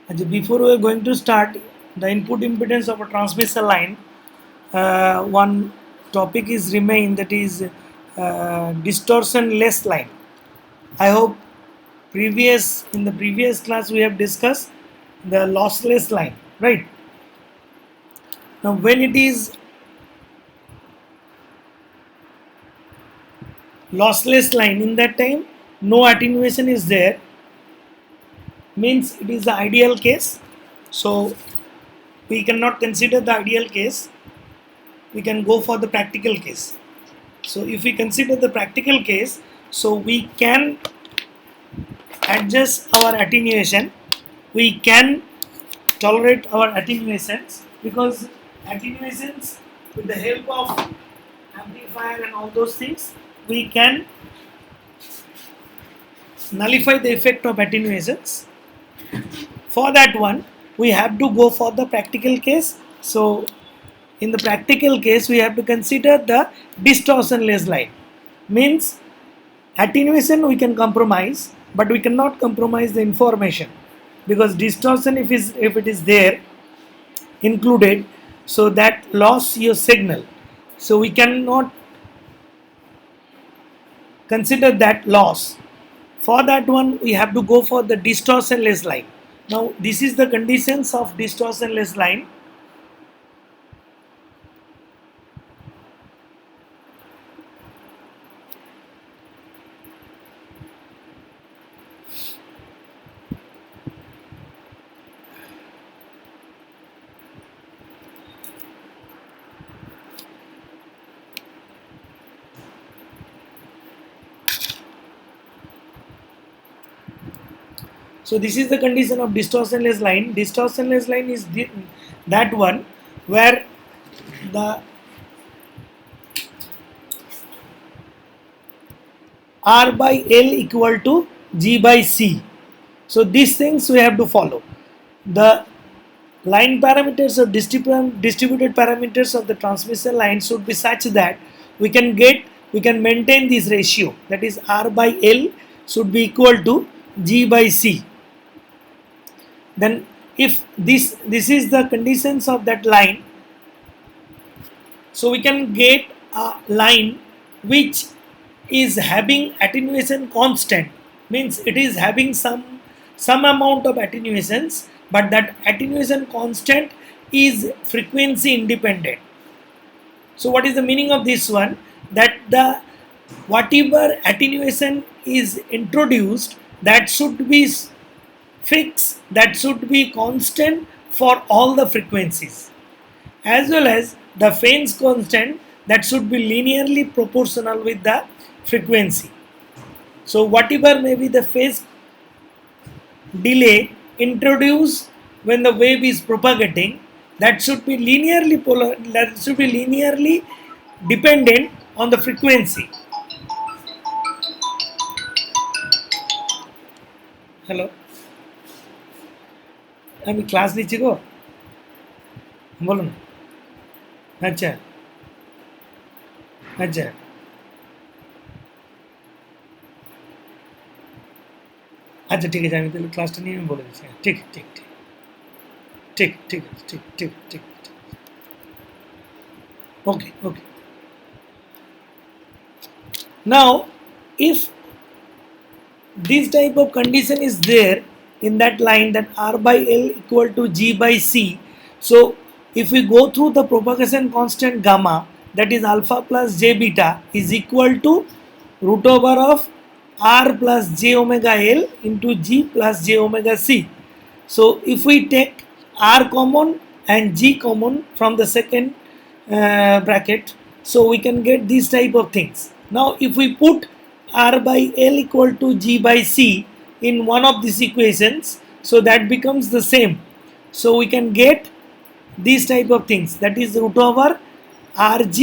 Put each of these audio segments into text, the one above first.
Before we are going to start the input impedance of a transmission line, one topic is remain, that is distortion-less line. I hope in the previous class we have discussed the lossless line, right? Now when it is lossless line, in that time no attenuation is there, means it is the ideal case. So we cannot consider the ideal case, we can go for the practical case. So if we consider the practical case, so we can adjust our attenuation, we can tolerate our attenuations, because attenuations, with the help of amplifier and all those things, we can nullify the effect of attenuations. For that one we have to go for the practical case. So in the practical case we have to consider the distortion-less line, means attenuation we can compromise, but we cannot compromise the information, because distortion, if it is there included, so that loss your signal, so we cannot consider that loss. For that one we have to go for the distortion-less line. Now this is the conditions of distortion-less line. So this is the condition of distortion-less line. Distortion-less line is that one where the R by L equal to G by C. So these things we have to follow. The line parameters or distributed parameters of the transmission line should be such that we can maintain this ratio, that is R by L should be equal to G by C. Then if this is the conditions of that line, so we can get a line which is having attenuation constant, means it is having some amount of attenuations, but that attenuation constant is frequency independent. So what is the meaning of this one? That the whatever attenuation is introduced, that should be fixed, that should be constant for all the frequencies, as well as the phase constant that should be linearly proportional with the frequency. So whatever may be the phase delay introduced when the wave is propagating, that should be linearly dependent on the frequency. Hello, আমি class নিচ্ছি গো, বলুন। আচ্ছা আচ্ছা আচ্ছা ঠিক আছে, আমি তাহলে ক্লাসটা নিয়ে আমি বলে দিচ্ছি। ঠিক ঠিক ঠিক ঠিক ঠিক আছে, ঠিক ঠিক ঠিক ঠিক ওকে ওকে। Now if this type of condition is there in that line, that R by L equal to G by C, so if we go through the propagation constant gamma, that is alpha plus j beta is equal to root over of R plus j omega L into G plus j omega C. So if we take R common and G common from the second bracket, so we can get these type of things. Now if we put R by L equal to G by C in one of these equations, so that becomes the same. So we can get these type of things, that is root over Rg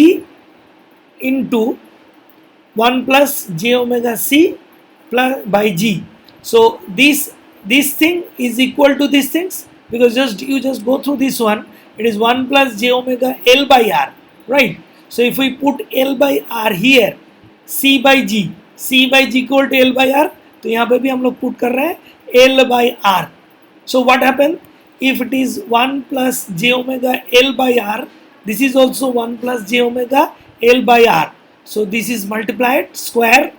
into 1 plus j omega C plus by G. So this thing is equal to these things, because you just go through this one, it is 1 plus j omega L by R, right? So if we put L by R here, C by G equal to L by R, तो यहाँ पे भी हम लोग put कर रहे हैं L by R, So what happens if it is 1 plus j omega L by R? This is also 1 plus j omega L by R. So this is multiplied square.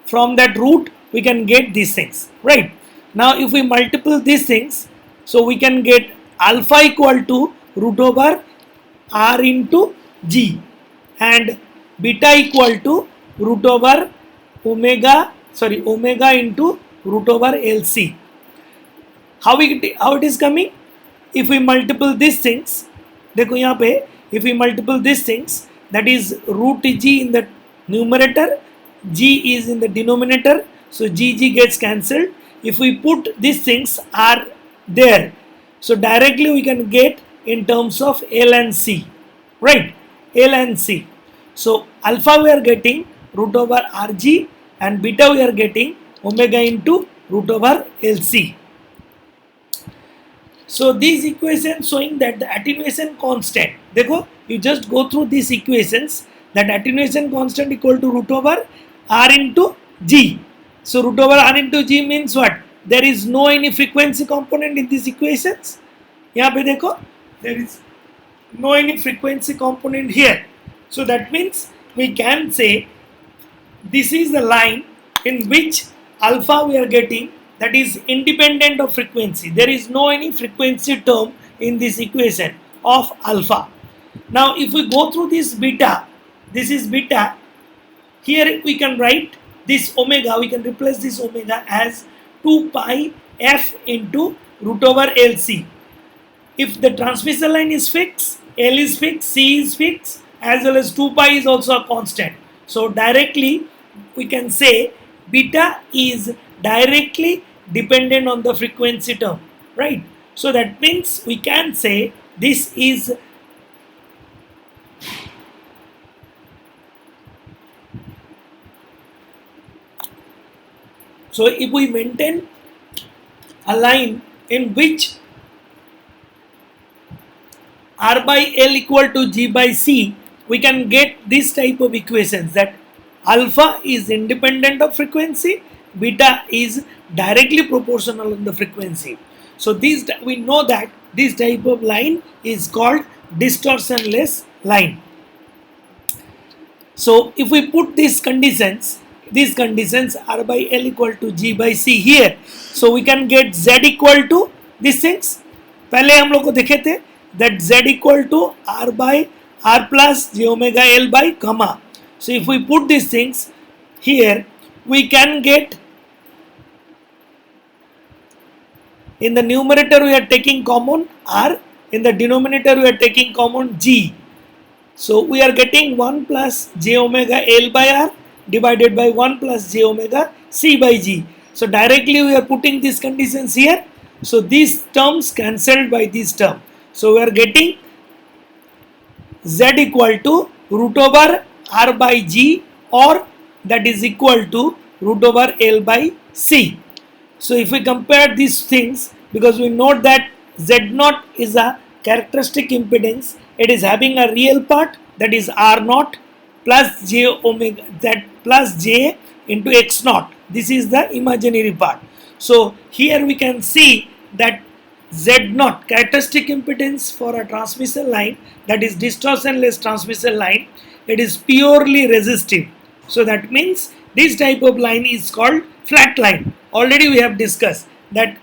From that root we can get these things, right? Now if we multiply these things, so we can get alpha equal to root over R into G and beta equal to root over omega into root over LC. How it is coming? If we multiple these things, देखो यहाँ पे if we multiple these things, that is root G in the numerator, G is in the denominator, so G gets cancelled. If we put these things are there, so directly we can get in terms of L and C, right? L and C. So alpha we are getting root over RG and beta we are getting omega into root over LC. So these equations showing that the attenuation constant, देखो, you just go through these equations, that attenuation constant equal to root over R into G. So root over R into G means what? There is no any frequency component in these equations. यहाँ पे देखो, there is no any frequency component here. So that means we can say this is the line in which alpha we are getting, that is independent of frequency. There is no any frequency term in this equation of alpha. Now if we go through this beta, this is beta, here we can write this omega, we can replace this omega as 2 pi f into root over LC. If the transmission line is fixed, L is fixed, C is fixed, as well as 2 pi is also a constant. So directly we can say beta is directly dependent on the frequency term, right? So that means we can say this is so if we maintain a line in which R by L equal to G by C, we can get this type of equations, that alpha is independent of frequency, beta is directly proportional on the frequency. So this, we know that this type of line is called distortion-less line. So if we put these conditions R by L equal to G by C here, so we can get Z equal to these things. पहले हम लोग को देखे थे that Z equal to R by R plus J omega L by gamma. So if we put these things here, we can get, in the numerator we are taking common R, in the denominator we are taking common G. So we are getting 1 plus J omega L by R divided by 1 plus J omega C by G. So directly we are putting these conditions here. So these terms cancelled by this term. So we are getting Z equal to root over R by G, or that is equal to root over L by C. So if we compare these things, because we know that Z0 is a characteristic impedance, it is having a real part, that is R0 plus J omega, that plus J into X0. This is the imaginary part. So here we can see that Z0, characteristic impedance for a transmission line, that is distortion-less transmission line, it is purely resistive. So that means this type of line is called flat line. Already we have discussed that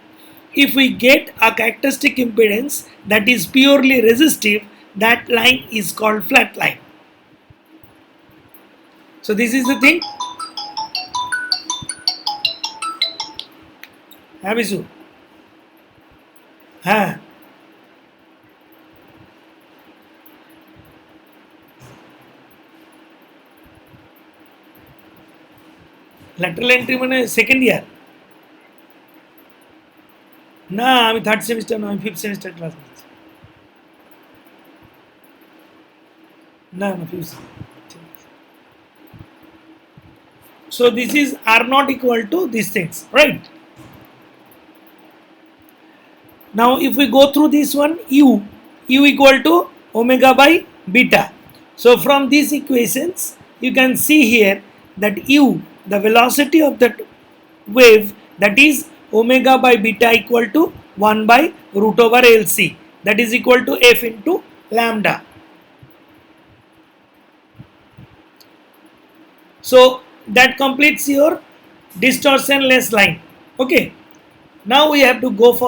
if we get a characteristic impedance that is purely resistive, that line is called flat line. So this is the thing. Habisu. हाँ, lateral entry মানে second year না, আমি third semester না, আমি fifth semester class নিচ্ছি। না না, fifth. So this is R0 equal to these things, right? Now if we go through this one, U equal to omega by beta. So from these equations you can see here that U, the velocity of that wave, that is omega by beta equal to 1 by root over LC, that is equal to F into lambda. So that completes your distortion-less line. Okay. Now we have to go for